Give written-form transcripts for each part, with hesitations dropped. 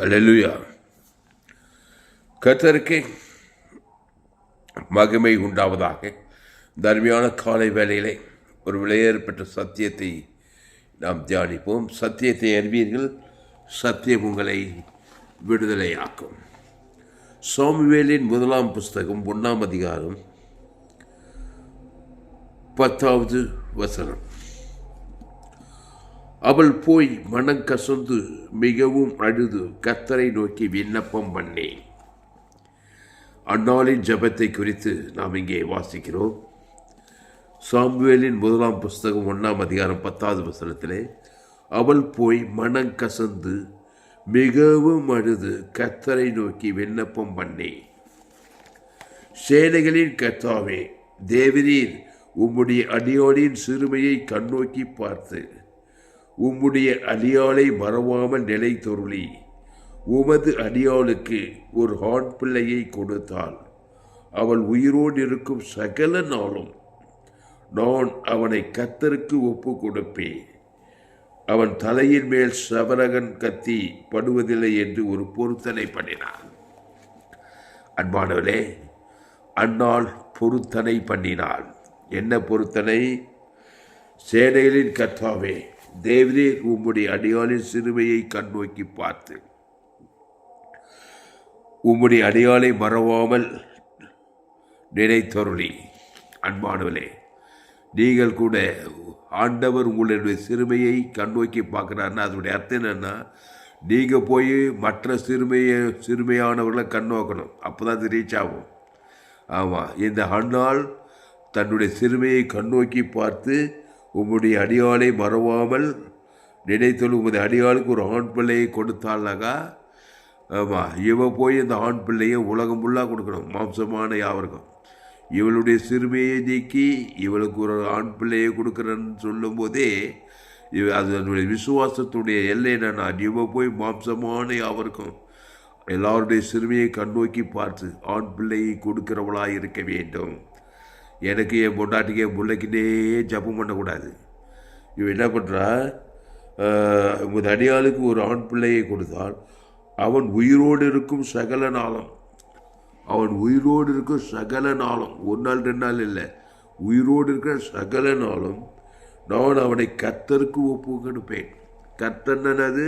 அல்லேலூயா. கர்த்தருக்கு மகிமை உண்டாவதாக. இந்த அருமையான காலை வேளையிலே ஒரு விலையேறப்பட்ட சத்தியத்தை நாம் தியானிப்போம். சத்தியத்தை அறிவீர்கள், சத்தியம் உங்களை விடுதலையாக்கும். சாமுவேலின் 1 புஸ்தகம் 1 அதிகாரம் 10வது வசனம். அவள் போய் மனங்கசந்து மிகவும் அழுது கர்த்தரை நோக்கி விண்ணப்பம் பண்ணி. அந்நாளின் ஜெபத்தை குறித்து நாம் இங்கே வாசிக்கிறோம். சாமுவேலின் 1 புஸ்தகம் 1 அதிகாரம் 10வது வசனத்திலே, அவள் போய் மனங்கசந்து மிகவும் அழுது கர்த்தரை நோக்கி விண்ணப்பம் பண்ணி. சேனைகளின் கர்த்தாவே, தேவரீர் உம்முடைய அடியாளின் சிறுமையை கண்ணோக்கி பார்த்து உம்முடைய அடியாளை மறவாமல் நிலை தொருளி உமது அடியாளுக்கு ஒரு ஆண் பிள்ளையை கொடுத்தாள். அவள் உயிரோடு இருக்கும் சகல நாளும் நான் அவனை கர்த்தருக்கு ஒப்பு கொடுப்பேன். அவன் தலையின் மேல் சவரகன் கத்தி படுவதில்லை என்று ஒரு பொருத்தனை பண்ணினான். அன்பானவர்களே, அந்நாள் பொருத்தனை பண்ணினாள். என்ன பொருத்தனை? சேனைகளின் கர்த்தாவே, தேவரீர் உம்முடைய அடியாளின் சிறுமையை கண்ணோக்கி பார்த்து உம்முடைய அடியாளை மறவாமல் நினைத்தருளி. அன்பானவர்களே, நீங்கள் கூட ஆண்டவர் உங்களுடைய சிறுமையை கண்ணோக்கி பார்க்குறாருன்னா அதனுடைய அர்த்தம் என்னன்னா, நீங்கள் போய் மற்ற சிறுமையானவர்களை கண்ணோக்கணும். அப்போ தான் அது ரீச் ஆகும். ஆமாம், இந்த அந்நாள் தன்னுடைய சிறுமையை கண்ணோக்கி பார்த்து உம்முடைய அடியாளை மறவாமல் நினைத்தல் உமது அடியாளுக்கு ஒரு ஆண் பிள்ளையை கொடுத்தாள்னாக்கா, ஆமாம், இவ போய் இந்த ஆண் பிள்ளையை உலகம் ஃபுல்லாக கொடுக்கணும். மாம்சமான யாவருக்கும் இவளுடைய சிறுமையை நீக்கி இவளுக்கு ஒரு ஆண் பிள்ளையை கொடுக்குறன்னு சொல்லும் போதே அது அதனுடைய விசுவாசத்துடைய எல்லை என்னன்னா, இவ போய் மாம்சமான யாவருக்கும் எல்லாருடைய சிறுமையை கண்ணோக்கி பார்த்து ஆண் பிள்ளையை கொடுக்கிறவளாக இருக்க வேண்டும். எனக்கு என் பொண்டாட்டிக்கு என் பிள்ளைக்கிட்டே ஜபம் பண்ணக்கூடாது. இவன் என்ன பண்ணுறா, உமது அடியாளுக்கு ஒரு ஆண் பிள்ளையை கொடுத்தால் அவன் உயிரோடு இருக்கும் சகல நாளும், அவன் உயிரோடு இருக்கும் சகல நாளும், 1 நாள் 2 நாள் இல்லை, உயிரோடு இருக்கிற சகல நாளும் நான் அவனை கர்த்தருக்கு ஒப்பு கொடுப்பேன். கர்த்தர்னது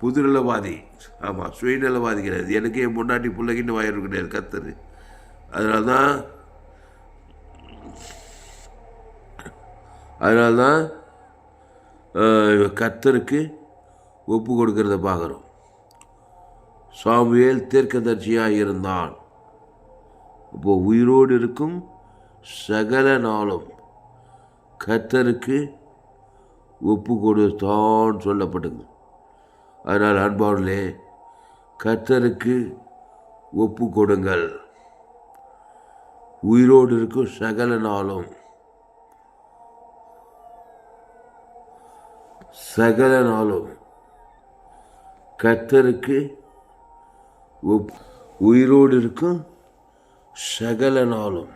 புதுநலவாதி. ஆமாம், சுயநலவாதி கிடையாது. எனக்கு என் பொண்டாட்டி பிள்ளைக்குன்னு வாயிரு கிடையாது கர்த்தர். அதனால்தான் கர்த்தருக்கு ஒப்பு கொடுக்கறத பார்க்குறோம். சாமுவேல் தீர்க்கதரிசியாக இருந்தான். இப்போது உயிரோடு இருக்கும் சகல நாளும் கர்த்தருக்கு ஒப்பு கொடுத்தான் சொல்லப்பட்டது. அதனால் அன்பானவர்களே, கர்த்தருக்கு ஒப்பு கொடுங்கள். உயிரோடு இருக்கும் சகல நாளும் கர்த்தருக்கு உயிரோடு இருக்கும் சகல நாளும்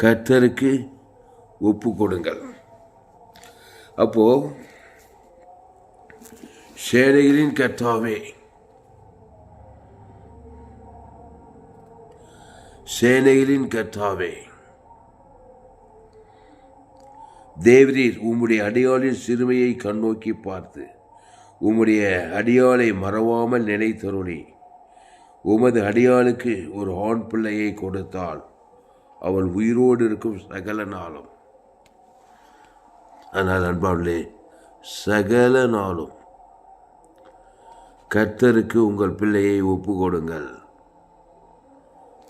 கர்த்தருக்கு ஒப்பு கொடுங்கள். அப்போ சேனைகளின் கர்த்தாவே, சேனைகளின் கர்த்தாவே, தேவரீர் உம்முடைய அடியாளின் சிறுமையை கண்ணோக்கி பார்த்து உம்முடைய அடியாளை மறவாமல் நினைத்தருளி உமது அடியாளுக்கு ஒரு ஆண் பிள்ளையை கொடுத்தாள். அவள் உயிரோடு இருக்கும் சகல நாளும். ஆனால் அன்பாளே, சகல நாளும் கர்த்தருக்கு உங்கள் பிள்ளையை ஒப்பு கொடுங்கள்.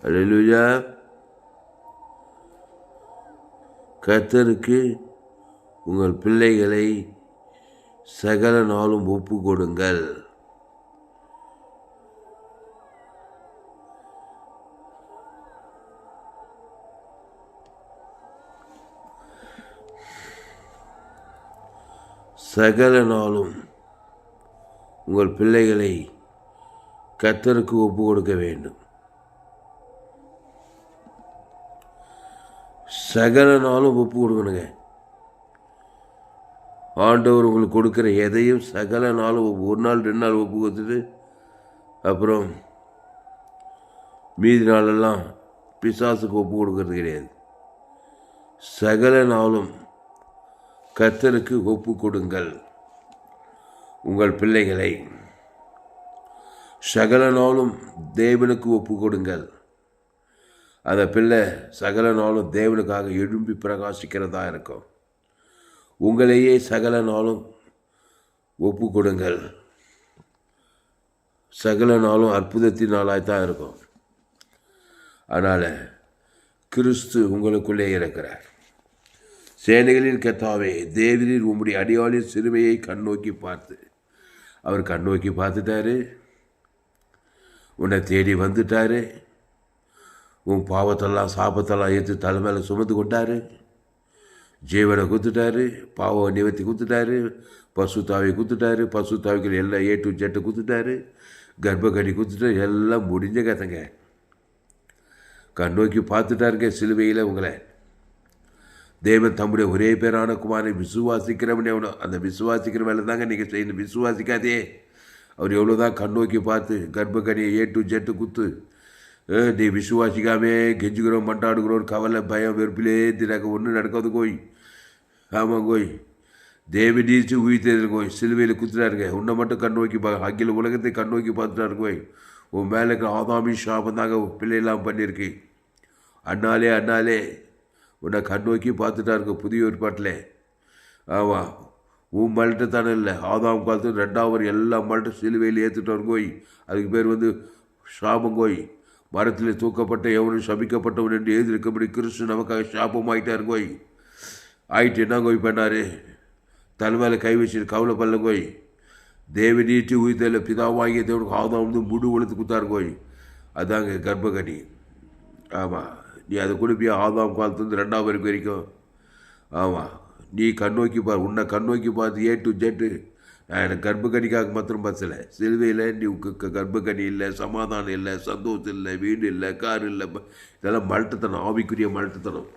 அல்லேலூயா. கர்த்தருக்கு உங்கள் பிள்ளைகளை சகல நாளும் ஒப்பு கொடுங்கள். சகல நாளும் உங்கள் பிள்ளைகளை கர்த்தருக்கு ஒப்பு கொடுக்க வேண்டும். சகல நாளும் ஒப்பு கொடுக்கணுங்க. ஆண்டவர் உங்களுக்கு கொடுக்குற எதையும் சகல நாளும் ஒரு நாள் 2 நாள் ஒப்பு கொடுத்துட்டு அப்புறம் மீதி நாளெல்லாம் பிசாசுக்கு ஒப்பு கொடுக்கறது கிடையாது. சகல நாளும் கர்த்தருக்கு ஒப்பு கொடுங்கள் உங்கள் பிள்ளைகளை. சகல நாளும் தேவனுக்கு ஒப்பு கொடுங்கள். அந்த பிள்ளை சகல நாளும் தேவனுக்காக எழும்பி பிரகாசிக்கிறதா இருக்கும். உங்களையே சகல நாளும் ஒப்பு கொடுங்கள். சகல நாளும் அற்புதத்தின் நாளாய்த்தான் இருக்கும். அதனால் கிறிஸ்து உங்களுக்குள்ளே இருக்கிறார். சேனைகளின் கர்த்தாவே, தேவரீர் உம்முடைய அடியாளின் சிறுமையை கண்ணோக்கி பார்த்து, அவர் கண்ணோக்கி பார்த்துட்டாரு, உன்னை தேடி வந்துட்டாரு, உன் பாவத்தெல்லாம் சாபத்தெல்லாம் ஏற்று தலைமையில் சுமந்து கொண்டாரு, ஜீவனை குத்துட்டாரு, பாவ நிவர்த்தி குத்துட்டாரு, பசுத்தாவை குத்துட்டாரு, பசுத்தாவிகள் எல்லாம் A to Z குத்துட்டாரு, கர்ப்பக்கடி குத்துட்டாரு, எல்லாம் முடிஞ்ச கதைங்க. கண்ணோக்கி பார்த்துட்டாருங்க சிலுவையில் உங்களை. தேவன் தம்முடைய ஒரே பேரான குமாரனை விசுவாசிக்கிறவன் எவ்வளோ, அந்த விசுவாசிக்கிற வேலை தாங்க நீங்கள் செய்யணும். விசுவாசிக்காதே. அவர் எவ்வளோ தான் கண்ணோக்கி பார்த்து கர்ப்பக்கடியை A to Z குத்து, நீ விசுவாசிக்காமே கெஞ்சுக்கிறோம் மண்டாடுகிறோம் கவலை பயம் வெறுப்பிலே தினாக்க ஒன்றும் நடக்காது கோய். ஆமாம் கோய், தேவனீச்சு உயிர்த்தது கோய், சிலுவையில் குத்துறாருங்க. உன்னை மட்டும் கண்ணோக்கி அகில உலகத்தை கண்ணோக்கி பார்த்துட்டாரு கோய். உன் மேலே இருக்கிற ஆதாமி சாபம் தாங்க பிள்ளையெல்லாம் பண்ணியிருக்கு. அண்ணாலே உன்னை கண்ணோக்கி பார்த்துட்டாருங்க புதிய ஏற்பாட்டில். ஆமாம், உன் மல்ட்ட தானே இல்லை, ஆதாம் காலத்து 2வது எல்லா மல்ட்டும் சிலுவையில் ஏற்றுட்டார் கோய். அதுக்கு பேர் சாபம் கோய். மரத்தில் தூக்கப்பட்ட எவனும் சபிக்கப்பட்டவன் என்று எழுதியிருக்கபடி கிறிஸ்து நமக்காக சாபமாயிட்டார் கோய். ஆயிட்டு என்ன கோய் பண்ணார்? தலைமையில் கை வச்சு கவலைப்படல கோய். தேவனீட்டு உயிர்த்தல பிதாவாகிய தேவனுக்கு ஆதாம் முடு ஒழுத்து குத்தார் கோய். அதாங்க கர்ப்பகனி. ஆமாம், நீ அதை கொடுப்பியா ஆதாம் காலத்துலேருந்து 2வது வரைக்கும். ஆமாம், நீ கண்ணோக்கி பார், உன்னை கண்ணோக்கி பார்த்து A to Z. நான் எனக்கு கர்ப்பக்கனிக்காக மாத்திரம் பசலை. சிலுவையில் நீ கர்ப்பக்கனி இல்லை, சமாதானம் இல்லை, சந்தோஷம் இல்லை, வீடு இல்லை, கார் இல்லை, இதெல்லாம் மல்ட்டத்தனம், ஆவிக்குரிய மல்ட்டத்தனம்.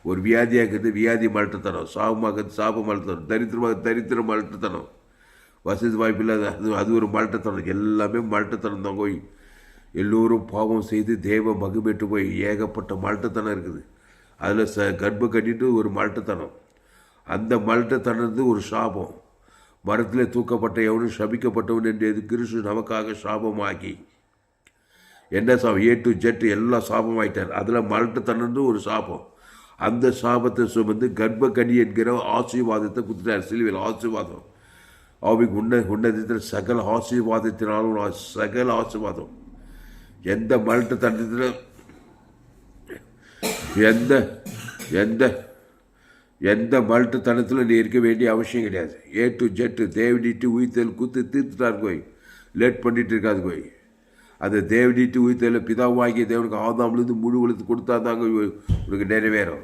ஒரு வியாதியாகிறது வியாதி மல்ட்டத்தனம், சாபமாகிறது சாப மல்ட்டத்தனம், தரித்திர மல்ட்டத்தனம், வசதி வாய்ப்பு இல்லாத அது ஒரு மல்ட்டத்தனம். எல்லாமே மல்ட்டத்தனம் தான் போய். எல்லோரும் பாவம் செய்து தேவ மகிமைட்டு போய் ஏகப்பட்ட மல்ட்டத்தனம் இருக்குது. அதில் கர்ப்ப கட்டிட்டு ஒரு மல்ட்டத்தனம். அந்த மல்ட்டத்தனது ஒரு சாபம். மரத்தில் தூக்கப்பட்ட எவனும் சபிக்கப்பட்டவன் என்று கிறிஸ்து நமக்காக சாபமாக்கி என்ன சாபம்? A to Z எல்லாம் சாபமாயிட்டார். அதில் மல்ட்டத்தனது ஒரு சாபம். அந்த சாபத்தை சுமந்து கர்ப்பகனி என்கிற ஆசீர்வாதத்தை குத்துட்டார் சிலுவையில். ஆசீர்வாதம் அவைக்கு உன்னதத்தில் சகல ஆசீர்வாதத்தினாலும் சகல ஆசீர்வாதம். எந்த மல்ட்டத்தனத்தில் எந்த எந்த எந்த மல்ட்டத்தனத்தில் நீ இருக்க வேண்டிய அவசியம் கிடையாது. A to Z தேவனிட்டு உயிர்த்தல் குத்து தீர்த்துட்டார் கோய். லேட் பண்ணிட்டு இருக்காது கோய். அதை தேவனிட்டு உயிர்த்தல பிதாவாகிய தேவனுக்கு ஆதாம்லேருந்து முழு வளர்த்து கொடுத்தா தாங்க உனக்கு நிறைவேறும்.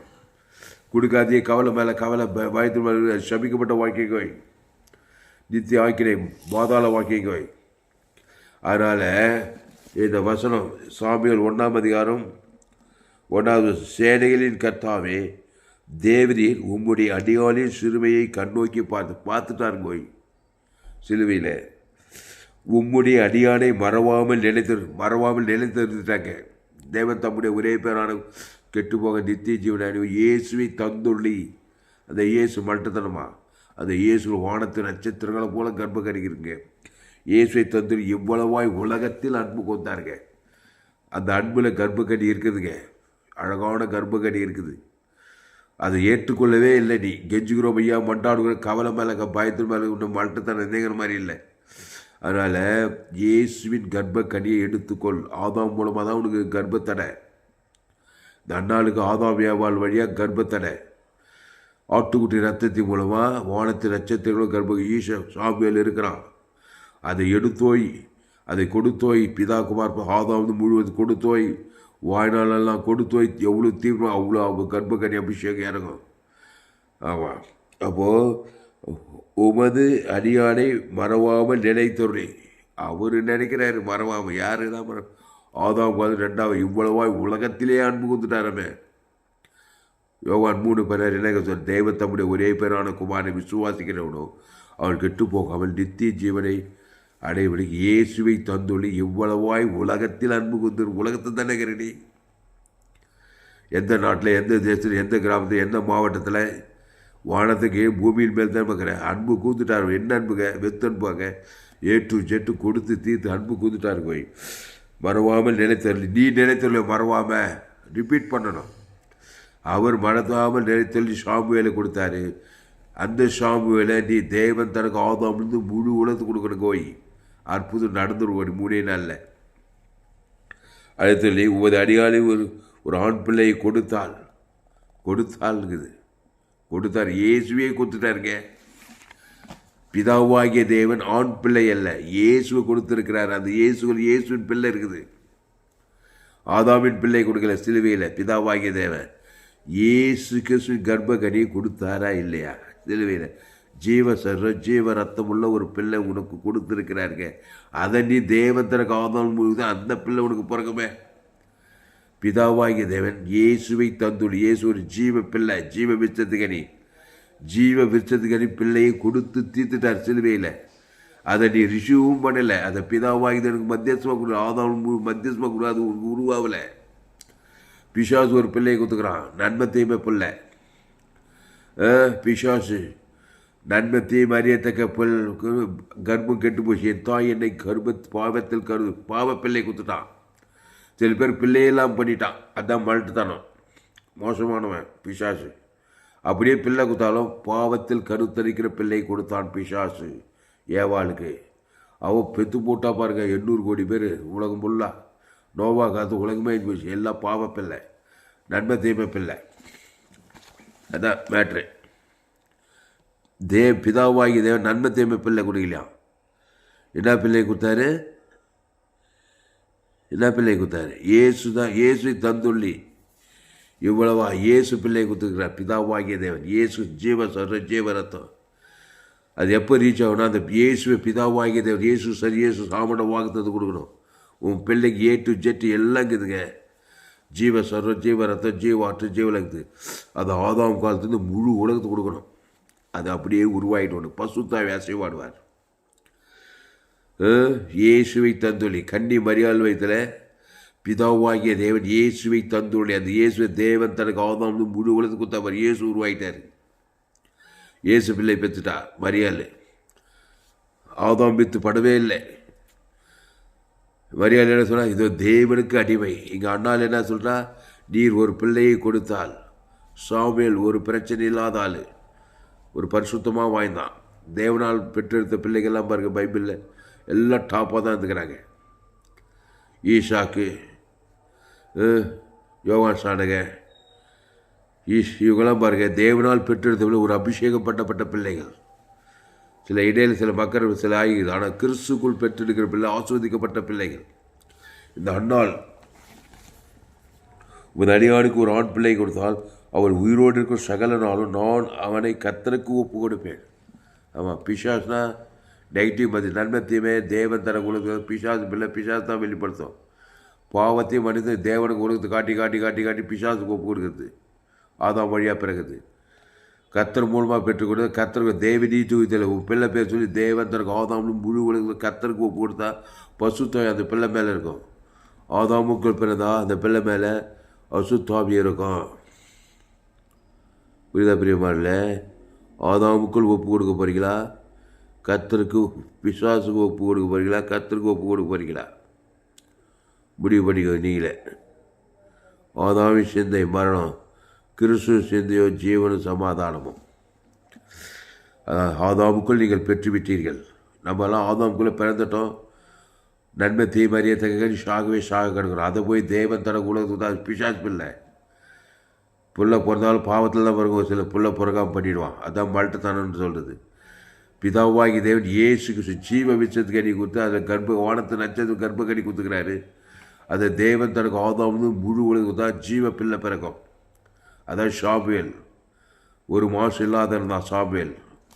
கொடுக்காதே கவலை மேலே கவலை, பயத்து மேலே சபிக்கப்பட்ட வாழ்க்கை கோய், நித்திய வாழ்க்கை பாதாள வாழ்க்கை கோய். அதனால் இந்த வசனம் சாமியல் 1ஆம் அதிகாரம் 1வது, சேனைகளின் கர்த்தாவே, தேவரீர் உம்முடைய அடியாளின் சிறுமையை கண்ணோக்கி பார்த்துட்டார் கோய். சிலுவையில் உம்முடைய அடியானை மறவாமல் நினைத்திருந்துட்டாங்க. தேவன் தம்முடைய ஒரே பேரான கெட்டுப்போக நித்திய ஜீவனானி இயேசுவை தந்துள்ளி. அந்த இயேசு மல்ட்டத்தனமா? அந்த இயேசு வானத்து நட்சத்திரங்களை போல கர்ப்ப கணிக்கிறீங்க. இயேசுவை தந்துள்ளி எவ்வளவாய் உலகத்தில் அன்பு கொண்டாருங்க. அந்த அன்பில் கர்ப்பக்கடி இருக்குதுங்க, அழகான கர்ப்பக்கடி இருக்குது. அதை ஏற்றுக்கொள்ளவே இல்லை. நீ கெஞ்சுகிறோம் ஐயா மண்டாடுகிற கவலை மேலே பயத்து மேலே இன்னும் மல்ட்டத்தனம் எந்தேங்கிற மாதிரி இல்லை. அதனால் இயேசுவின் கர்ப்பக்கனியை எடுத்துக்கொள். ஆதாம் மூலமாக தான் உனக்கு கர்ப்பத்தடை. இந்த அண்ணாளுக்கு ஆதாம் வியாபால் வழியாக கர்ப்பத்தடை. ஆட்டுக்குட்டி ரத்தத்தின் மூலமாக வானத்து நட்சத்திரங்களும் கர்ப்ப ஈச சாமியில் இருக்கிறான். அதை எடுத்தோய், அதை கொடுத்தோய், பிதாகுமார் ஆதாம் முழுவதும் கொடுத்தோய், வாய்நாளெல்லாம் கொடுத்தோய். எவ்வளோ தீவிரம் அவ்வளோ அவங்க கர்ப்பக்கனி அபிஷேகம் இறங்கும். ஆமாம், அப்போது உமது அடியானை மறவாமல் நினைத்தொரு. அவர் நினைக்கிறாரு மறவாமல். யாரு தான் ஆதாம் 2வது இவ்வளவாய் உலகத்திலே அன்பு கொடுத்துட்டாரமே. யோவான் 3:16 என்ன சொல், தெய்வ தம்முடைய ஒரே பேரான குமாரனை விசுவாசிக்கிறவனோ அவள் கெட்டு போகாமல் நித்திய ஜீவனை அடையபடி இயேசுவை தந்துள்ளி இவ்வளவாய் உலகத்தில் அன்பு கொண்டு, உலகத்தை தானே கரடி, எந்த நாட்டில், எந்த தேசத்தில், எந்த கிராமத்தில், எந்த மாவட்டத்தில், வானத்துக்கு பூமியின் மேல் தான் பார்க்குறேன் அன்பு கூத்துட்டார். என்ன அன்புங்க? வெத்து அன்புங்க. ஏட்டு ஜெட்டு கொடுத்து தீர்த்து அன்பு கூத்துட்டாரு. போய் மறவாமல் நினைத்தரல, நீ நினைத்தரல மறவாமல் ரிப்பீட் பண்ணணும். அவர் மறந்தாமல் நினைத்தள்ளி சாமுவேலை கொடுத்தாரு. அந்த சாமுவேலை நீ தேவன் தனக்கு ஆதாமிலிருந்து முழு உலகத்து கொடுக்கணும். கோய் அற்புதம் நடந்துருவோம் 3 நாளில். அடுத்து உமது அடியாளி ஒரு ஆண் பிள்ளையை கொடுத்தாள்ங்குது. கொடுத்தார். இயேசுவே கொடுத்துட்டாருங்க. பிதாவாகிய தேவன் ஆண் பிள்ளை அல்ல, இயேசுவை கொடுத்துருக்கிறார். அந்த இயேசுவின் பிள்ளை இருக்குது. ஆதாமின் பிள்ளை கொடுக்கல சிலுவையில். பிதாவாகிய தேவன் இயேசு கிறிஸ்துவின் கர்ப்பகனியை கொடுத்தாரா இல்லையா? சிலுவையில் ஜீவ ரத்தம் உள்ள ஒரு பிள்ளை உனக்கு கொடுத்துருக்கிறாருங்க. அதை நீ தேவன் தனக்கு ஆதாம் முழுவதும் அந்த பிள்ளை உனக்கு பிறகுமே. பிதாவாகிய தேவன் இயேசுவை தந்துள்ள, இயேசு ஒரு ஜீவ பிள்ளை, ஜீவ விருட்சத்துக்கனி பிள்ளையை கொடுத்து தீர்த்துட்டார் சிலுவையில். அதை நீ ரிசீவும் பண்ணலை. அதை பிதாவாகி தேவனுக்கு மத்தியஸ்தமாக கொடு, ஆதாம் மத்தியஸ்தமாக கொடு. அது உருவாகலை. பிசாசு ஒரு பிள்ளையை கொடுத்துக்கிறான், நன்மை தீமை பிள்ளை. பிசாசு நன்மை தீமை அறியத்தக்க கர்ப்பம் கெட்டு போச்சு. என் தாய் என்னை பாவத்தில் பாவ பிள்ளை கொடுத்துட்டான். சில பேர் பிள்ளையெல்லாம் பண்ணிட்டான். அதான் மல்ட்டுத்தானோ, மோசமானவன் பிசாசு. அப்படியே பிள்ளை கொடுத்தாலும் பாவத்தில் கருத்தரிக்கிற பிள்ளை கொடுத்தான் பிசாசு ஏவாளுக்கு. அவள் பெத்து போட்டா பாருங்க 800 கோடி பேர் உலகம் ஃபுல்லாக. நோவா காத்து உலகமே போச்சு. எல்லாம் பாவ பிள்ளை, நன்மை தீமை பிள்ளை. அதான் மேட்ரு. பிதாவாகி தேவன் நன்மை தீமை பிள்ளை கொடுக்கலையா? என்ன பிள்ளை கொடுத்தாரு? இயேசு தான். இயேசு தந்துள்ளி இவ்வளவா இயேசு பிள்ளை கொடுத்துருக்கிறார். பிதாவாகிய தேவன் இயேசு ஜீவ ரத்தம். அது எப்போ ரீச் ஆகும்னா, அந்த இயேசுவை பிதாவாகிய தேவன் இயேசு சாமட வாக்குத்தது கொடுக்கணும். உன் பிள்ளைக்கு A to Z எல்லாம் இருக்குதுங்க. ஜீவ ரத்தம், ஜீவாற்று, ஜீவலகுது. அது ஆதாம் காலத்துலேருந்து முழு உலகத்துக்கு கொடுக்கணும். அது அப்படியே உருவாகிட்டு பசுத்தாவை அசைவாடுவார். இயேசுவை தந்துள்ளி கன்னி மரியாள் வயத்தில் பிதாவாகிய தேவன் இயேசுவை தந்துள்ளி. அந்த இயேசுவை தேவன் தனக்கு ஆதாம் முழு உலகத்துக்கு கொடுத்தவர். இயேசு உருவாகிட்டார். இயேசு பிள்ளை பெற்றுட்டா மரியாள். ஆதாம் பித்து படவே இல்லை. மரியாள் என்ன சொல்கிறா? இதோ தேவனுக்கு அடிமை. இங்கே அண்ணால் என்ன சொல்கிறா? நீர் ஒரு பிள்ளையை கொடுத்தால். சாமுவேல் ஒரு பிரச்சனை இல்லாத ஆள், ஒரு பரிசுத்தமாக வாய்ந்தான். தேவனால் பெற்றெடுத்த பிள்ளைகள்லாம் பாருங்கள் பைபிளில் எல்லாம் டாப்பாக தான் இருந்துக்கிறாங்க. ஈசாக்கு, யோவான் சானக, இவங்கெல்லாம் பாருங்கள் தேவனால் பெற்றெடுத்த ஒரு அபிஷேகப்பட்ட பிள்ளைகள். சில இடையில் சில மக்கள் சில ஆகிது. ஆனால் கிறிஸ்துக்குள் பெற்றெடுக்கிற பிள்ளை ஆஸ்வதிக்கப்பட்ட பிள்ளைகள். இந்த அண்ணாள் உன் அடியானுக்கு ஒரு ஆண் பிள்ளை கொடுத்தால் அவள் உயிரோடு இருக்கும் சகல நாளும் நான் அவனை கர்த்தருக்கு ஒப்பு கொடுப்பேன். ஆமாம், பிசாஸ்னா நெகட்டிவ் மதி, நன்மை தீமை தேவன் தர கொடுக்க. பிசாசு பிள்ளை பிசாசு தான் வெளிப்படுத்தும். பாவத்தையும் மனிதன் தேவனுக்கு உலகத்தை காட்டி காட்டி காட்டி காட்டி பிசாசுக்கு ஒப்பு கொடுக்குறது. ஆதாம் வழியாக பிறகுது. கர்த்தர் மூலமாக பெற்றுக்கொடுத்து கர்த்தருக்கு தேவனீட்டு இதில் உன் பிள்ளை பேர் சொல்லி தேவன் தனக்கு ஆதாம்னு முழு உலகத்தை கர்த்தருக்கு ஒப்பு கொடுத்தா பசுத்தாய் அந்த பிள்ளை மேலே இருக்கும். ஆதாமுக்குள் பிறந்தா அந்த பிள்ளை மேலே அசுத்தாவி இருக்கும். புரியுதா பிரியமாரில்? ஆதாமுக்குள் ஒப்பு கொடுக்க போகிறீங்களா? கர்த்தருக்கு பிசாசுக்கு ஒப்பு கொடுக்க போகிறீங்களா? கர்த்தருக்கு ஒப்பு கொடுக்க போகிறீங்களா? முடிவு பண்ணிக்கோ நீங்களே. ஆதாமின் சிந்தை மரணம், கிறிஸ்துவ சிந்தையோ ஜீவனும் சமாதானமும். ஆதாமுக்குள் நீங்கள் பெற்றுவிட்டீர்கள். நம்மலாம் ஆதாமுக்குள்ளே பிறந்துட்டோம். நன்மை தீமறியத்தக்க சாக கிடக்கிறோம். அதை போய் தேவன் தனக்கு உலகத்துக்கு தான் பிசாசு பிள்ளை. புள்ள பிறந்தாலும் பாவத்தில் தான் பிறகு சில புள்ள பிறகாமல் பண்ணிடுவான். அதான் மல்ட்டுத்தானன்னு சொல்கிறது. பிதாவாகி தேவன் இயேசுக்கு ஜீவ விச்சத்துக்கு அணி கொடுத்து அதை வானத்தை நச்சது கர்ப்பக்கடி கொடுத்துக்கிறாரு. அதை தேவன் தனக்கு ஆதாம்னு முழு உலகத்துக்கு தான் ஜீவ பிள்ளை பிறக்கும். அதான் சாமுவேல். 1 மாதம் இல்லாத இருந்தான் சாமுவேல்.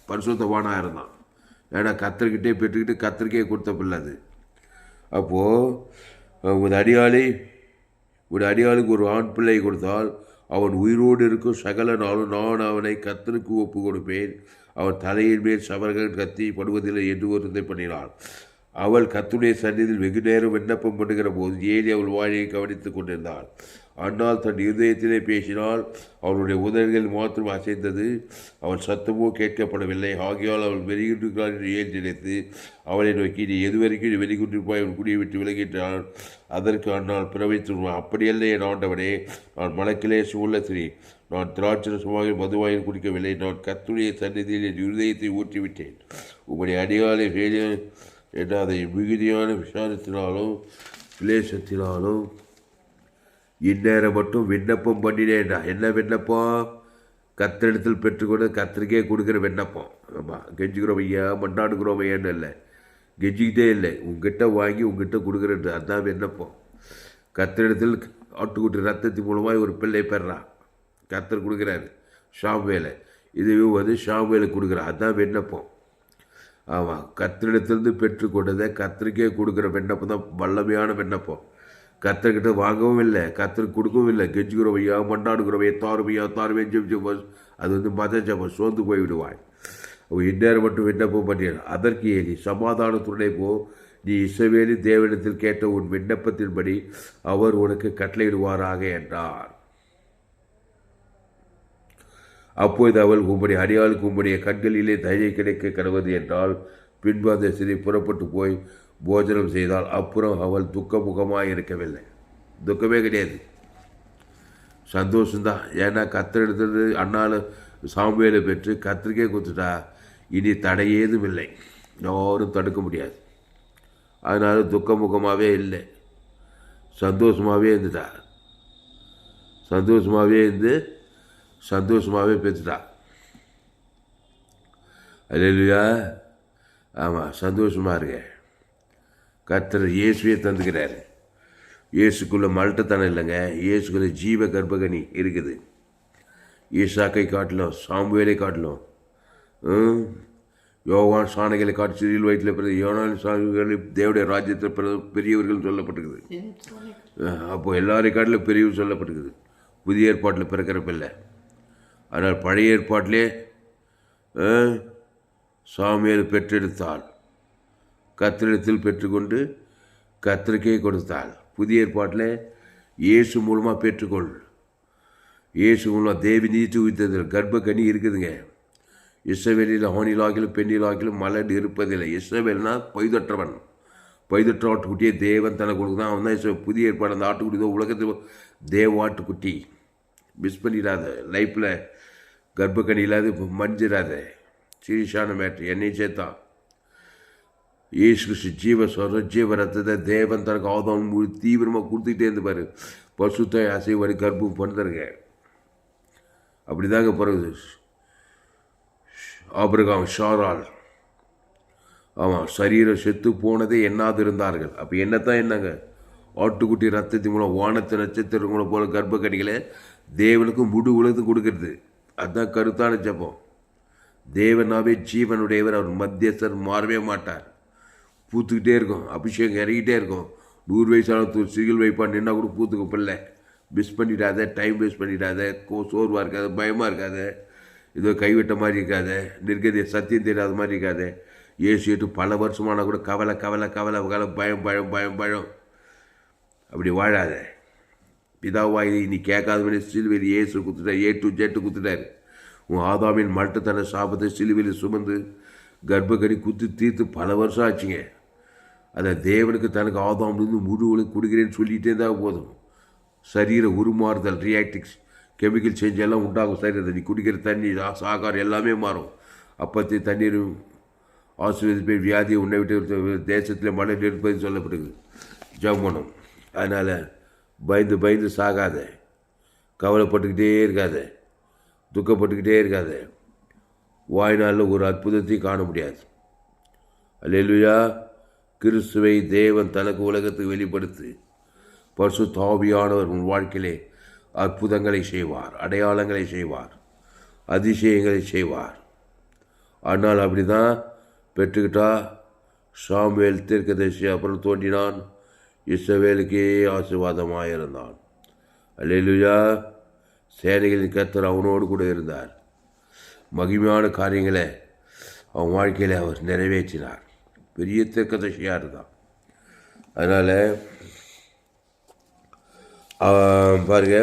பரிசுத்தவானாக இருந்தான். ஏன்னா கத்தர்கிட்டே பெற்றுக்கிட்டு கத்தருக்கே கொடுத்த பிள்ளை அது. அப்போது உன் அடியாளுக்கு ஒரு ஆண் பிள்ளை கொடுத்தால் அவன் உயிரோடு இருக்கும் சகல நாளும் நான் அவனை கர்த்தருக்கு ஒப்பு கொடுப்பேன். அவன் தலையின் மேல் சவரகன் கத்தி படுவதில்லை என்று ஒரு பண்ணினாள். அவள் கர்த்தருடைய சந்நிதியில் வெகு நேரம் விண்ணப்பம் பண்ணுகிற போது ஏலி அவள் வாழையை கவனித்துக் கொண்டிருந்தாள். அன்னால் தன் இருதயத்திலே பேசினாள். அவளுடைய உதடுகள் மாத்திரம் அசைந்தது, அவள் சத்தமோ கேட்கப்படவில்லை. ஆகியால் அவள் வெளியிட்டிருக்கிறாள் என்று ஏன் நினைத்து அவளை நோக்கி, நீ எதுவரைக்கும் நீ வெளிக்கொண்டிருப்பாய், அவன் குடியை விட்டு விலகின்றான். அதற்கு அன்னால் பிரவைத்துள்ளான். அப்படியல்ல என் ஆண்டவனே, நான் மலக்கிலே சூழ ஸ்ரீ, நான் திராட்சரசமாக மதுவாயில் குடிக்கவில்லை. நான் கர்த்தருடைய சந்நிதியில் என் இருதயத்தை ஊற்றிவிட்டேன். உங்களுடைய அடியாலை என்ற அதை மிகுதியான விசாரத்தினாலும் கிளேசத்தினாலும் இந்நேரம் மட்டும் விண்ணப்பம் பண்ணினேன்டா. என்ன விண்ணப்பம்? கத்திரிடத்தில் பெற்றுக்கொண்டு கத்திரிக்கே கொடுக்குற விண்ணப்பம். ஆமாம், கெஞ்சுக்கிறோம் ஐயா, மண்டாடுக்கிறோம் ஐயான்னு இல்லை, கெஞ்சிக்கிட்டே இல்லை, உங்ககிட்ட வாங்கி உங்ககிட்ட கொடுக்குறது, அதுதான் விண்ணப்பம். கத்திரிடத்தில் ஆட்டுக்குட்டி ரத்தத்தின் மூலமாக ஒரு பிள்ளை பெறான், கத்தர் கொடுக்குறாரு ஷாம்வேலை. இதுவே ஷாம்வேலை கொடுக்குறான், அதுதான் விண்ணப்பம். ஆமாம், கத்திரிடத்திலிருந்து பெற்றுக்கொண்டதை கத்திரிக்கே கொடுக்குற விண்ணப்பம் தான் வல்லமையான விண்ணப்பம். கத்தர்கிட்ட வாங்கவும் இல்லை, கத்தருக்கு கொடுக்கவும் இல்லை, கெஞ்சுக்கிறோம் ஐயா, மண்டாடுகிறோம் ஐயா, தாருமையா ஜெபிச்சோம், அது மத ஜபம், சோர்ந்து போய்விடுவாய். அவன் இந்நேரம் மட்டும் விண்ணப்பம் பண்ணினான். அதற்கு ஏலி, சமாதானத்துடனே போ, நீ இஸ்ரவேலின் தேவனிடத்தில் கேட்ட உன் விண்ணப்பத்தின்படி அவர் உனக்கு கட்டளையிடுவாராக என்றார். அப்போது அவள், உம்முடைய அடியாளுக்கு உம்முடைய கண்களிலே தயை கிடைக்க கடவுது என்றால், பின்பு அந்த சிறை புறப்பட்டு போய் போஜனம் செய்தால். அப்புறம் அவள் துக்கமுகமாக இருக்கவில்லை, துக்கமே கிடையாது, சந்தோஷம்தான். ஏன்னா கத்தர் எடுத்தது அண்ணால் சாமுவேலை பெற்று கத்திரிக்கே கொடுத்துட்டா, இனி தடையேதும் இல்லை, யாரும் தடுக்க முடியாது. அதனால துக்கமுகமாகவே இல்லை, சந்தோஷமாகவே இருந்துட்டா, சந்தோஷமாகவே பெற்றுட்டா. அல்லேலூயா. ஆமாம், சந்தோஷமாக இருக்க. கர்த்தர் இயேசுவே தந்துக்கிறாரு. இயேசுக்குள்ளே மல்ட்டத்தனம் இல்லைங்க, இயேசுக்குள்ளே ஜீவ கர்ப்பகனி இருக்குது. ஈசாக்கை காட்டிலும், சாமுவேலை காட்டிலும், யோவான் சாணைகளை காட்டி சிறியில் வயிற்றில் பிறகு யோனான் சாணிகளை தேவடைய ராஜ்யத்தில் பிறகு பெரியவர்கள் சொல்லப்பட்டிருக்குது. அப்போது எல்லாரையும் காட்டிலும் பெரியவர் சொல்லப்பட்டிருக்குது புதிய ஏற்பாட்டில் பிறக்கிற பிள்ளை. ஆனால் பழைய ஏற்பாட்டிலே சாமுவேல் பெற்றெடுத்தாள், கர்த்தரிடத்தில் பெற்றுக்கொண்டு கர்த்தருக்கே கொடுத்தாள். புதிய ஏற்பாட்டில் இயேசு மூலமாக பெற்றுக்கொள். இயேசு மூலமாக தேவி நீச்சு உயிர்த்தது கர்ப்பக்கனி இருக்குதுங்க. இஸ்ரவேலில் ஆணிலாகிலும் பெண்ணிலாகிலும் மலர் இருப்பதில்லை. இஸ்ரவேல்னா பொய்தற்றவன், பொய்தற்ற ஆட்டுக்குட்டியை தேவன் தனக்கு கொடுக்குதான். அவன் தான் புதிய ஏற்பாடு. அந்த ஆட்டுக்குட்டி தான் உலகத்தில் தேவ ஆட்டுக்குட்டி. மிஸ் பண்ணிடாத, லைஃப்பில் கர்ப்பக்கனி இல்லாத மஞ்சிடாத. சீரியஸான மேட்ரு. என்னை சேர்த்தான் இயேசு கிறிஸ்து ஜீவ சொல்கிற ஜீவ ரத்தத்தை தேவன் தனக்கு ஆதாம் தீவிரமாக கொடுத்துக்கிட்டே இருந்துப்பார். பசுத்தை அசைவாடி கர்ப்பம் பண்ணுறங்க. அப்படி தாங்க பிறகு ஆபிரகாம், ஷாரால், ஆமாம், சரீரம் செத்து போனதே எண்ணாது இருந்தார்கள். அப்போ என்னத்தான் என்னங்க, ஆட்டுக்குட்டி ரத்தத்தின் மூலம் வானத்து நட்சத்திரங்களை போல கர்ப்பக்கனிகளை தேவனுக்கு முழு உலகத்துக்கு கொடுக்கறது. அதுதான் கருத்தான ஜபம். தேவனாவே ஜீவனுடையவர், அவர் மத்தியஸ்தர், மாறவே மாட்டார். பூத்துக்கிட்டே இருக்கும், அபிஷேகம் இறங்கிட்டே இருக்கும். 100 வயசான சிகில் வைப்பான், நின்னா கூட பூத்துக்கு பிள்ளை. மிஸ் பண்ணிடாத, டைம் வேஸ்ட் பண்ணிடாத, சோர்வாக இருக்காது, பயமாக இருக்காது, ஏதோ கைவிட்ட மாதிரி இருக்காது, நிற்கதி சத்தியம் தெரியாத மாதிரி இருக்காது. ஏசிட்டு பல வருஷமானால் கூட கவலை கவலை கவலை கவலை, பயம் பயம் பயம் பயம், அப்படி வாழாத. பிதாவாய் நீ கேட்காதவனே சிலுவையில் இயேசு குத்துட்டார், A to Z குத்துட்டார். உன் ஆதாமின் மல்ட்டத்தன சாபத்தை சிலுவையில் சுமந்து கர்ப்பக்கடி குத்து தீர்த்து பல வருஷம் ஆச்சுங்க. அதை தேவனுக்கு தனக்கு ஆதாம்லேருந்து முழுவதும் கொடுக்குறேன்னு சொல்லிகிட்டே தான் போதும். சரீர உருமாறுதல், ரியாக்டிக்ஸ், கெமிக்கல் சேஞ்ச் எல்லாம் உண்டாகும். சரீரத்தை நீ குடிக்கிற தண்ணி, சாகாரம் எல்லாமே மாறும். அப்பத்தி தண்ணீர் ஆசிரியர் வியாதியை உன்னை விட்டு தேசத்தில் மழை நிற்பது சொல்லப்படுது. ஜம்மனம். அதனால் பயந்து பயந்து சாகாத, கவலைப்பட்டுக்கிட்டே இருக்காத, துக்கப்பட்டுக்கிட்டே இருக்காத. வாய்நாளில் ஒரு அற்புதத்தையும் காண முடியாது. அல்லேலூயா. கிறிஸ்துவை தேவன் தனக்கு உலகத்துக்கு வெளிப்படுத்து. பரிசுத்த ஆவியானவர் உன் வாழ்க்கையிலே அற்புதங்களை செய்வார், அடையாளங்களை செய்வார், அதிசயங்களை செய்வார். ஆனால் அப்படி தான் பெற்றுக்கிட்டா. சாமுவேல் தீர்க்கதரிசி அப்புறம் தோன்றினான், இஸ்ரவேலுக்கே ஆசீர்வாதமாக இருந்தான். அல்லேலூயா. சேனைகளின் கர்த்தர் அவனோடு கூட இருந்தார். மகிமையான காரியங்களை அவன் வாழ்க்கையில் அவர் நிறைவேற்றினார். பெரிய தீர்க்கதரிசியாக இருந்தான். அதனால் பாருங்க,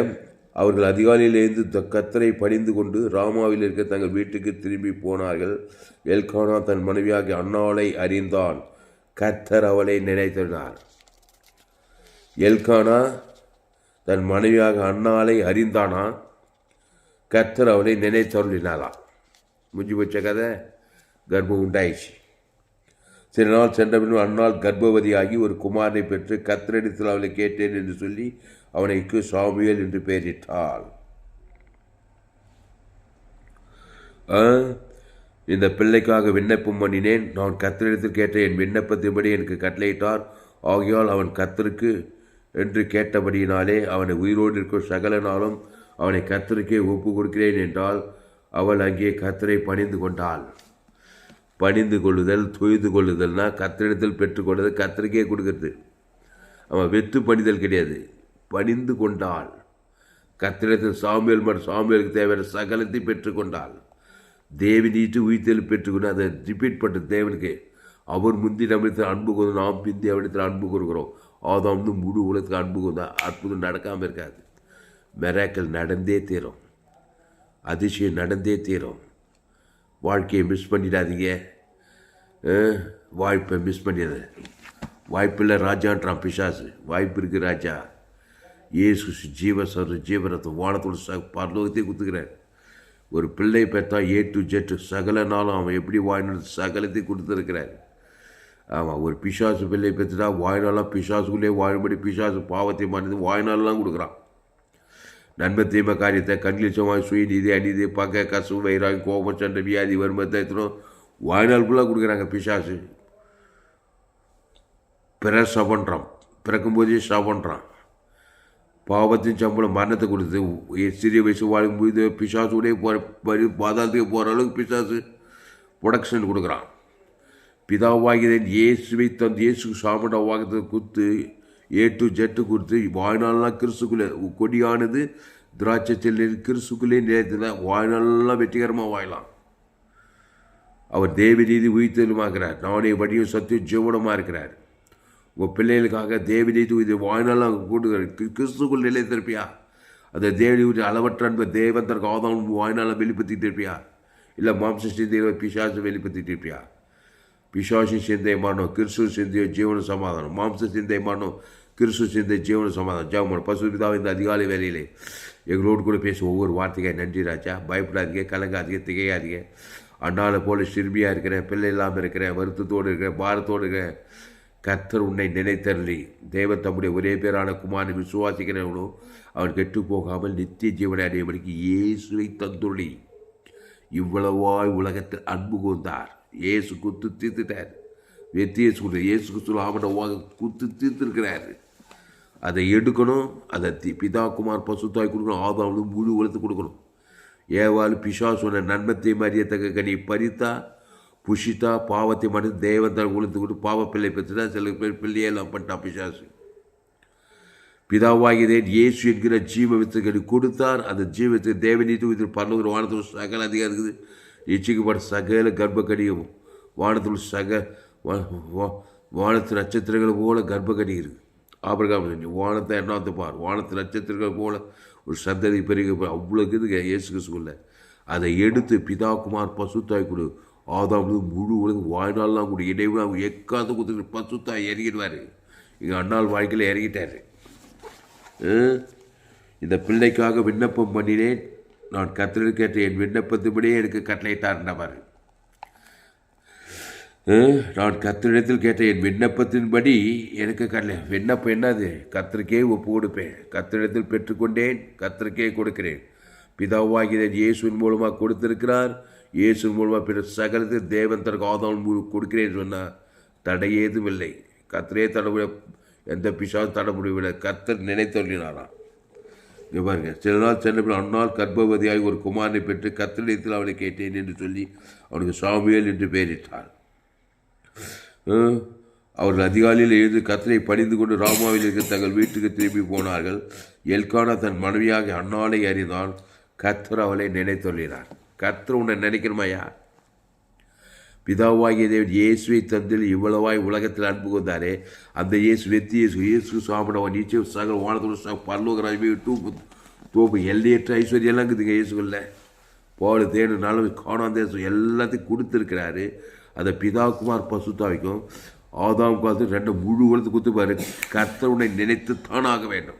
அவர்கள் அதிகாலையிலிருந்து கர்த்தரை பணிந்து கொண்டு ராமாவில் இருக்க தங்கள் வீட்டுக்கு திரும்பி போனார்கள். எல்கானா தன் மனைவியாகிய அன்னாளை அறிந்தான். கர்த்தர் அவளை நினைத்தினார். எல்கானா தன் மனைவியாக அன்னாளை அறிந்தானா, கர்த்தர் அவளை நினைத்தருளினாளா. முடிஞ்சு போச்ச கதை. கர்ப்பம் உண்டாயிடுச்சு. சில நாள் சென்ற பின் அன்னாள் கர்ப்பவதியாகி ஒரு குமாரனை பெற்று கர்த்தரிடத்தில் அவளை கேட்டேன் என்று சொல்லி அவனுக்கு சாமுவேல் என்று பெயரிட்டாள். இந்த பிள்ளைக்காக விண்ணப்பம் பண்ணினேன். நான் கர்த்தரிடத்தில் கேட்ட என் விண்ணப்பத்தின்படி எனக்கு கட்டளையிட்டார். ஆகையால் அவன் கர்த்தருக்கு என்று கேட்டபடியினாலே அவனை உயிரோடு இருக்கும் சகல நாளும் அவனை கர்த்தருக்கே ஒப்பு கொடுக்கிறேன் என்றால் அவள் அங்கே கர்த்தரை பணிந்து கொண்டாள். பணிந்து கொள்ளுதல், தொய்து கொள்ளுதல்னா கர்த்தரிடத்தில் பெற்றுக்கொள்ளுதல், கர்த்தருக்கே கொடுக்கறது. அவன் வெத்து பணிதல் கிடையாது. பணிந்து கொண்டாள். கர்த்தரிடத்தில் சாமுவேலுக்கு தேவையான சகலத்தை பெற்றுக்கொண்டாள். தேவி நீட்டு உயிர்த்தல் பெற்றுக்கொண்டு அதை ரிப்பீட் பண்ணுறது தேவனுக்கு. அவர் முந்தி நம்மிடத்தில் அன்பு கொண்டு நாம் பிந்தி அவனிடத்தில் அன்பு கொடுக்குறோம். ஆதாம் வந்து முழு உலகத்துக்கு அன்பு கொண்டா அற்புதம் நடக்காமல் இருக்காது. மெராக்கள் நடந்தே தீரும். அதிசயம் நடந்தே தீரும். வாழ்க்கையை மிஸ் பண்ணிடாதீங்க. வாய்ப்பை மிஸ் பண்ணிடுது. வாய்ப்பில்லை ராஜான்றான் பிசாசு. வாய்ப்பு இருக்குது ராஜா. ஏசு ஜீவரத்தை வானத்தோடு பரலோகத்தையே குத்துக்கிறார். ஒரு பிள்ளை பெற்றா A to Z சகல நாளும் அவன் எப்படி வாழ்ந்து சகலத்தை கொடுத்துருக்கிறார். ஆமாம், ஒரு பிசாசு பிள்ளை பெற்றுட்டா வாழ்நாளாம் பிசாசுக்குள்ளே வாழும்படி பிசாசு பாவத்தை மறந்து வாழ்நாளெலாம் கொடுக்குறான். நன்மை தீமை காரியத்தை கண்கிலிச்சமாக சுய நீதி அநீதி பக்க கசு வைராங்க கோபம் சண்டை வியாதி வருமத்தை எத்தனும் வாழ்நாள் ஃபுல்லாக கொடுக்குறாங்க பிசாசு. பண்ணுறான், பிறக்கும்போதே பண்ணுறான். பாவத்தின் சம்பளம் மரணத்தை கொடுத்து சிறிய வயசு வாழும்போது பிசாசுடைய பாதாளத்துக்கு போகிற அளவுக்கு பிசாசு ப்ரொடக்ஷன் கொடுக்குறான். பிதாவாகியதன் இயேசுவை தந்து இயேசு சாமண்ட வாகத்தை கொடுத்து A to Z கொடுத்து வாழ்நாள்லாம் கிறிஸ்துக்குள்ளே கொடியானது திராட்சை செல்லில் கிறிஸ்துக்குள்ளே நிலைத்துதான் வாழ்நாள்லாம் வெற்றிகரமாக வாழலாம். அவர் தேவ நீதி உயிர்த்தலுமாகிறார். நானே வடியும் சத்தியம் ஜீவனமாக இருக்கிறார். உங்கள் பிள்ளைகளுக்காக தேவ நீதி உயிர் வாழ்நாள்லாம் கொடுக்குறார். கிறிஸ்துக்குள் நிலைத்திருப்பியா? அந்த தேவனுடைய அளவற்ற அன்பை தேவன் தனக்கு ஆதாம் வாழ்நாளை வெளிப்படுத்திட்டு இருப்பியா? இல்லை மாம்ச சிந்தையை பிசாசு வெளிப்படுத்திட்டு இருப்பியா? பிசாசு சிந்தை மானோம், கிறிஸ்து சிந்தையோ ஜீவன சமாதானம். மாம்ச சிந்தை மானோம், கிறிஸ்து சிந்தை ஜீவன சமாதானம். ஜெபம் பசுபிதாவை இந்த அதிகாலை வேலையிலே எங்களோடு கூட பேசும் ஒவ்வொரு வார்த்தைக்காக நன்றி ராஜா. பயப்படாதீங்க, கலங்காதீங்க, திகையாதீங்க. அண்ணாலை போல சிறுமியாக இருக்கிறேன், பிள்ளை இல்லாமல் இருக்கிறேன், வருத்தத்தோடு இருக்கிறேன், பாரத்தோடு இருக்கிறேன். கர்த்தர் உன்னை நினைத்தருளி தேவன் தம்முடைய ஒரே பேரான குமாரனை விசுவாசிக்கிறவனோ அவன் கெட்டு போகாமல் நித்திய ஜீவனை அடையபடிக்கு இயேசுவை தந்துள்ளி இவ்வளவாய் உலகத்தில் அன்பு கூர்ந்தார். இயேசு குத்து தீர்த்துட்டார். வெற்றியை சொல்ற இயேசு குத்து ஆமன குத்து தீர்த்துருக்கிறார். அதை எடுக்கணும். அதை பிதா குமார் பசுத்தாய் கொடுக்கணும். ஆதாம் முழு உலகத்து கொடுக்கணும். ஏவாள் பிசாசுன நன்மத்தை மறியத்தக்க கனி பறித்தா புஷித்தா பாவத்தை மட்டும் தேவன் உலகத்து கொடுத்து பாவ பிள்ளை பெற்றுட்டா. சில பேர் பிள்ளையெல்லாம் பண்ணிட்டா பிசாசு. பிதாவாகியதேன் இயேசு என்கிற ஜீவ வித்துக்களை கொடுத்தார். அந்த ஜீவத்தை தேவநீதி இதில் பரலோக வானத்தில் சகல அதிகம் இருக்குது. இச்சிக்கப்பட்ட சகல கர்ப்பக்கடியும் வானத்தில் வானத்து நட்சத்திரங்கள் போல கர்ப்பக்கடி இருக்குது. ஆபிரகாம் வானத்தை எண்ணாத்து பார், வானத்து நட்சத்திரங்கள் போல ஒரு சந்ததி பெருக அவ்வளோ இருக்குதுங்க இயேசு கிறிஸ்துக்குள்ள. அதை எடுத்து பிதா குமார் பசுத்தாய் கொடு. ஆதாம் முழு உலகம் வாழ்நாள்லாம் கூட இடைவெளி அவங்க எக்காந்து கொடுத்துட்டு பசுத்தாய் இறங்கிடுவார். எங்கள் அண்ணாள் வாழ்க்கையில் இறங்கிட்டார். இந்த பிள்ளைக்காக விண்ணப்பம் பண்ணினேன். நான் கர்த்தரிடம் கேட்ட என் விண்ணப்பத்தின்படியே எனக்கு கட்டளையிட்டார்ன்றவர். நான் கர்த்தரிடத்தில் கேட்ட என் விண்ணப்பத்தின்படி எனக்கு விண்ணப்பம் என்னது? கர்த்தருக்கே ஒப்பு கொடுப்பேன். கர்த்தரிடத்தில் பெற்றுக்கொண்டேன், கர்த்தருக்கே கொடுக்கிறேன். பிதாவாகிய இயேசுவின் மூலமாக கொடுத்திருக்கிறார். இயேசுவின் மூலமாக பிற சகலத்தில் தேவன் தனக்கு ஆதாம் கொடுக்கிறேன்னு சொன்னால் தடையேதும் இல்லை. கர்த்தரே தடை, எந்த பிசாசும் தடை முடியவில்லை. கர்த்தர் நினைத்தொள்ளினாராம். இங்கே பாருங்க, சில நாள் சென்ற அந்நாள் கர்ப்பவதியாகி ஒரு குமாரனை பெற்று கர்த்தரிடத்தில் அவளை கேட்டேன் என்று சொல்லி அவனுக்கு சாமுவேல் என்று பெயரிட்டாள். அவர்கள் அதிகாலையில் எழுந்து கர்த்தரை பணிந்து கொண்டு ராமாவில் இருக்க தங்கள் வீட்டுக்கு திரும்பி போனார்கள். எல்கானா தன் மனைவியாக அன்னாளை அறிந்தால் கர்த்தர் அவளை நினைத்தொள்ளினார். கர்த்தர் உன்னை நினைக்கணுமையா? பிதாவாகிய தேவன் இயேசுவை தந்தில் இவ்வளவாய் உலகத்தில் அன்பு கொண்டாரே, அந்த இயேசு வெத்தி இயேசு சாமனவன் நிச்சயம் சகல வானத்தோடு பரலோகராஜ்மை தோப்பு எல்லையற்ற ஐஸ்வர்யம் எல்லாம் இருக்குதுங்க. இயேசுகளில் பால் தேடு நாளும் காணாந்தேசம் எல்லாத்தையும் கொடுத்துருக்கிறாரு. அதை பிதாகுமார் பசுத்தாவிக்கும் ஆதாம் காலத்து 2 முழு உலகத்து கொடுத்துப்பாரு. கர்த்தர் உன்னை நினைத்து தான் ஆக வேண்டும்.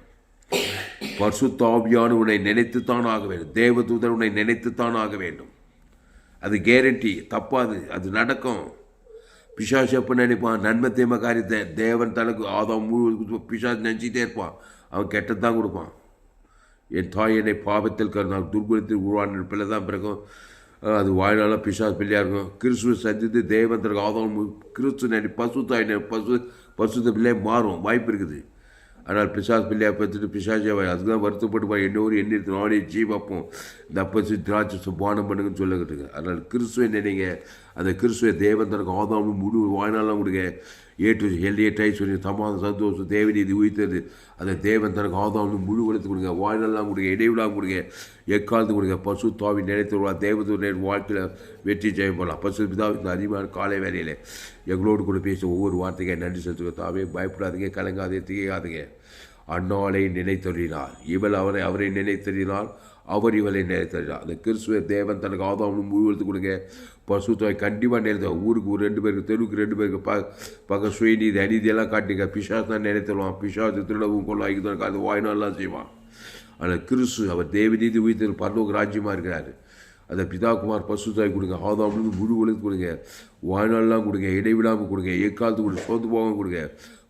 பசுத்தாவியான உன்னை நினைத்து தான் ஆக வேண்டும். தேவதூதர் உன்னை நினைத்து தான் ஆக வேண்டும். அது கேரண்டி, தப்பாது, அது நடக்கும். பிசாசு எப்போ நினைப்பான்? நன்மை தீமை காரியத்தை தேவன் தனக்கு ஆதாம் முழு பிசாசு நினச்சிட்டே இருப்பான். அவன் கெட்டதான் கொடுப்பான். என் தாய் என்னை பாவத்தில் கருந்தால் துர்குணத்தில் உருவான பிள்ளை தான் பிறக்கும். அது வாழ்நாளாக பிசாசு பிள்ளையாக இருக்கும். கிறிஸ்துவை சந்தித்து தேவன் தனக்கு ஆதாம் கிறிஸ்து பசு தாய் பசுத்த பிள்ளையை மாறும் வாய்ப்பு இருக்குது. ஆனால் பிசாசு பிள்ளையாக பார்த்துட்டு பிசாசியாக அதுதான் வருத்தப்பட்டு என்னோரு எண்ணெடுத்து நானே ஜீவப்போம் இந்த அப்பசி திராட்சை பானம் பண்ணுங்கன்னு சொல்லிக்கிட்டு. அதனால் கிறிஸ்துவை நினைங்க. அந்த கிறிஸ்துவை தேவன் தனக்கு ஆதாமும் முழு வாழ்நாளாம் கொடுங்க. எல்லையற்ற ஐஸ்வர்யம் சமாதானம் சந்தோஷம் தேவநீதி உயிர்த்தது அந்த தேவன் தனக்கு ஆதாமும் முழு வளர்த்து கொடுங்க. வாழ்நாளாம் கொடுங்க, இடைவிழாம் கொடுங்க, எக்காலத்து கொடுங்க. பசு தாவி நினைத்து வருவா. தேவதூர் வாழ்க்கையில் வெற்றி ஜெயம் போகலாம். பசு பிதா இந்த அதிகமான காலை வேலையில் எங்களோடு கூட பேச ஒவ்வொரு வார்த்தைக்கு நன்றி செலுத்துங்க. தாவே பயப்படாதீங்க, கலங்காதே, திகையாதீங்க. அன்னாளை நினைத்தறினார், இவள் அவரை நினைத்தறினார், அவர் இவளை நினைத்தறினார். அந்த கிறிஸ்துவ தேவன் தனக்கு ஆதாமும் முழுவதுக்கு கொடுங்க. பசு தாய் கண்டிப்பாக நினைத்த ஊருக்கு 2 பேருக்கு, தெருவுக்கு 2 பேருக்கு பக்க சுயநீதி அநீதியெல்லாம் காட்டிங்க. பிசாசு தான் நினைத்தருவான். பிசாசு திருடவும் கொள்ளாய்க்கு அது வாய்நாள்லாம் செய்வான். ஆனால் கிறிஸ்து அவர் தேவநீதி உயிர்த்து பரலோக ராஜ்யமாக இருக்கிறார். அதை பிதாகுமார் பசுத்தாய் கொடுங்க. ஆதாமுக்கு முழு உலகத்து கொடுங்க. வாழ்நாள்லாம் கொடுங்க, இடைவிடாமல் கொடுங்க, எக்காலத்து கொடுங்க, சோர்ந்து போகாமல் கொடுங்க.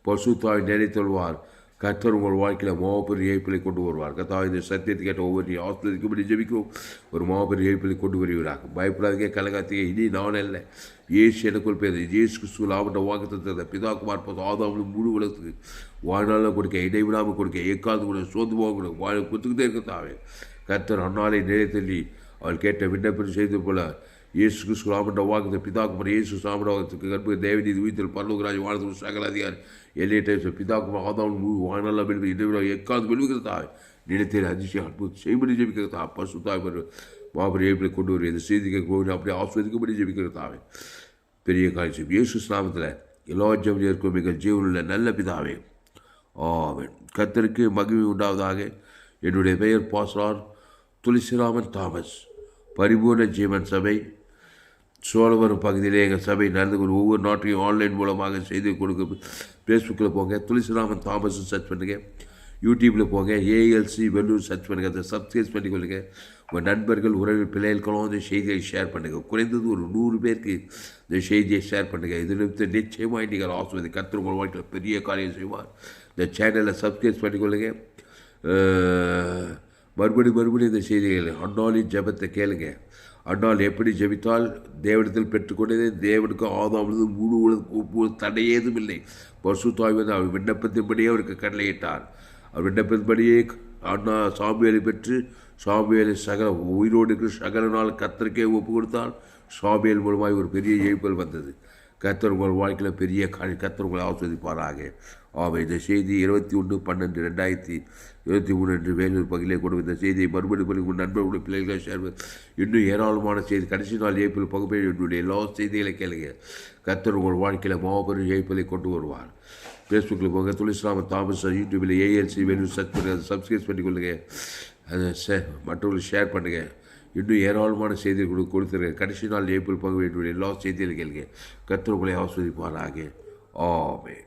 பசுத்தாய் நினைத்தொள்வார். கர்த்தர் உங்கள் வாழ்க்கையில் மாபெரிய இயப்பிலை கொண்டு வருவார். கர்த்தாவே இந்த சத்தியத்தை கேட்ட ஒவ்வொரு ஆஸ்திரதிக்கும்படி ஜெபிக்கும் ஒரு மாபெரிய இயப்பிலை கொண்டு வருகிறார். பயப்படாதீங்க, கலங்காதீங்க. இனி நான் இல்லை, இயேசு எனக்குள் பேர். இயேசு கிறிஸ்துவில் ஆவட்ட வாக்குத்தத்தத்தை பிதாகுமார் ஆதாமுக்கு முழு உலகத்துக்கு வாழ்நாளில் கொடுக்க, இடைவிடாமல் கொடுக்க, எக்காலத்து கொடுக்க, சோர்ந்து போக கொடுக்க, வாழ கொடுத்துக்கிட்டே இருக்கத்தாவே. கர்த்தர் அன்னாலை நிலைத்தள்ளி அவள் கேட்ட விண்ணப்பம் செய்து போல இயேசு கிறிஸ்து ஆமண்ட வாக்கு பிதாகுமார் இயேசு சாமண்டத்துக்கு கற்பு தேவநீதி உயிர்த்தல் பரலோகராஜ் வாழ்த்து சகல அதிகாரி எல்லையற்ற பிதாகுமார் ஆதாம் வானெல்லாம் வெல்வி இடைவிழா எக்காவது வெல்விக்கிறதா நிலத்தில் அதிசயம் அற்புதம் செய்யும்படி ஜெபிக்கிறதா. பசுத்தாய் மாபெரிய ஏப்பிலை கொண்டு வரும். இந்த செய்திக்கு கோவில் அப்படியே ஆஸ்வதிக்கும்படி ஜெபிக்கிறதாவே. பெரிய காட்சி இயேசு நாமத்தில் எல்லா ஜெபம் இருக்கும் மிக ஜீவனுள்ள நல்ல பிதாவே, ஆமென். கர்த்தருக்கு மகிமை உண்டாவதாக. என்னுடைய பெயர் பாஸ்டர் துளசிராமன் தாமஸ். பரிபூர்ண ஜீவன் சபை சோழவரம் பகுதியிலே எங்கள் சபை நடந்து கொண்டு ஒவ்வொரு நாட்டையும் ஆன்லைன் மூலமாக செய்து கொடுக்க. ஃபேஸ்புக்கில் போங்க, துளசிராமன் தாமஸ் சர்ச் பண்ணுங்கள். யூடியூப்பில் போங்க, ஏஎல்சி வெள்ளூர் சர்ச் பண்ணுங்கள். அதை சப்ஸ்கிரைப் பண்ணிக்கொள்ளுங்க. உங்கள் நண்பர்கள் உறவு பிள்ளைகளுக்கெல்லாம் இந்த செய்தியை ஷேர் பண்ணுங்கள். குறைந்தது ஒரு 100 பேருக்கு இந்த செய்தியை ஷேர் பண்ணுங்கள். இதில் நிச்சயமாக நீங்கள் ஆசுவதி கர்த்தர் உங்கள் வாழ்க்கையில் பெரிய காரியம் செய்வார். இந்த சேனலை சப்ஸ்கிரைப் பண்ணிக்கொள்ளுங்க. மறுபடியும் இந்த செய்திகள் அன்னாளின் ஜெபத்தை கேளுங்க. அன்னால் எப்படி ஜெபித்தால் தேவனிடத்தில் பெற்றுக்கொண்டதே தேவனுக்கு ஆதாமுக்கு முழு தடை ஏதும் இல்லை. பசுத்தாய் வந்து அவர் விண்ணப்பத்தின்படியே அவருக்கு கட்டளையிட்டார். அவர் விண்ணப்பத்தின்படியே அண்ணா சாமுவேலை பெற்று சாமுவேலை சகல உயிரோடு இருக்கிற சகல நாள் கர்த்தருக்கே ஒப்பு கொடுத்தால் சாமுவேல் மூலமாக ஒரு பெரிய எழுப்பல் வந்தது. கர்த்தர் உங்கள் வாழ்க்கையில் பெரிய கர்த்தர் உங்களை ஆஸ்வதிப்பாராக. இந்த செய்தி 21/12/2023 அன்று வேலூர் பகுதியிலே கொண்டு இந்த செய்தியை மறுபடியும் உங்கள் நண்பர்களுடைய பிள்ளைகளை ஷேர். இன்னும் ஏராளமான செய்தி கடைசி நாள் ஏப்பில் பகுப்பேன். என்னுடைய எல்லா செய்திகளை கேளுங்க. கர்த்தர் உங்கள் வாழ்க்கையில் மாபெரும் ஏப்பிலை கொண்டு வருவார். ஃபேஸ்புக்கில் போங்க, துளசிராமன் தாமஸ். யூடியூபில் ஏஎல்சி வேலூர் சர்ச் பண்ணுங்கள். அதை சப்ஸ்கிரைப் பண்ணிக்கொள்ளுங்க. அதை மற்றவர்களுக்கு ஷேர் பண்ணுங்கள். இன்னும் ஏராளமான செய்திகள் கொடுத்துருங்க. கடைசி நாள் ஏப்பில் பகுப்பேன். என்னுடைய எல்லா செய்திகளை கேளுங்க. கர்த்தர் உங்களை ஆஸ்வதிப்பாராக. ஆமென்.